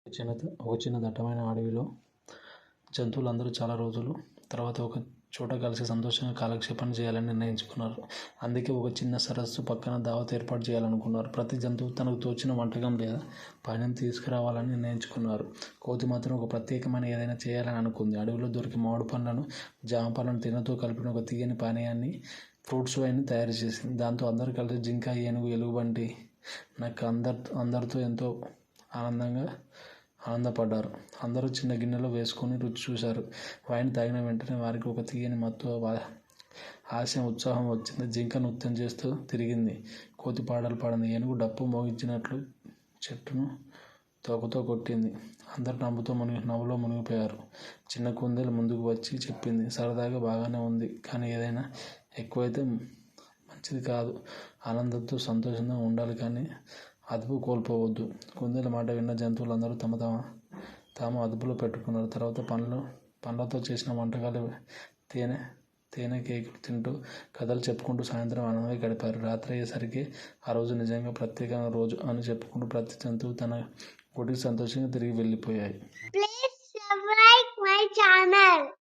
ఒక చిన్న దట్టమైన అడవిలో జంతువులందరూ చాలా రోజులు తర్వాత ఒక చోట కలిసి సంతోషంగా కాలక్షేపం చేయాలని నిర్ణయించుకున్నారు. అందుకే ఒక చిన్న సరస్సు పక్కన దావత్ ఏర్పాటు చేయాలనుకున్నారు. ప్రతి జంతువు తనకు తోచిన వంటకం లేదా పానీయం తీసుకురావాలని నిర్ణయించుకున్నారు. కోతి మాత్రం ఒక ప్రత్యేకమైన ఏదైనా చేయాలని అనుకుంది. అడవిలో దొరికే మామిడి పండ్లను, జామ పళ్ళను తేనెతో కలిపిన ఒక తీయని పానీయాన్ని, ఫ్రూట్స్ వైన్ని తయారు చేసింది. దాంతో అందరూ కలిసి జింక, ఏనుగు, ఎలుగుబంటి, నక్క అందరితో ఎంతో ఆనందపడ్డారు. అందరూ చిన్న గిన్నెలో వేసుకొని రుచి చూశారు. వైన్ తాగిన వెంటనే వారికి ఒక తీయని మత్తు, హాస్యం, ఉత్సాహం వచ్చింది. జింక నృత్యం చేస్తూ తిరిగింది. కోతి పాటలు పాడింది. ఏనుగు డప్పు మోగించినట్లు చెట్టును తోకతో కొట్టింది. అందరూ నవ్వులో మునిగిపోయారు. చిన్న కుందేలు ముందుకు వచ్చి చెప్పింది, సరదాగా బాగానే ఉంది, కానీ ఏదైనా ఎక్కువైతే మంచిది కాదు. ఆనందంతో సంతోషంగా ఉండాలి, కానీ అదుపు కోల్పోవద్దు. కుందేలు మాట విన్న జంతువులందరూ తాము అదుపులో పెట్టుకున్నారు. తర్వాత పండ్లతో చేసిన వంటకాలు, తేనె కేకులు తింటూ, కథలు చెప్పుకుంటూ సాయంత్రం ఆనందంగా గడిపారు. రాత్రి అయ్యేసరికి ఆ రోజు నిజంగా ప్రత్యేకమైన రోజు అని చెప్పుకుంటూ ప్రతి జంతువు తన గూటికి సంతోషంగా తిరిగి వెళ్ళిపోయాయి. Please subscribe my channel.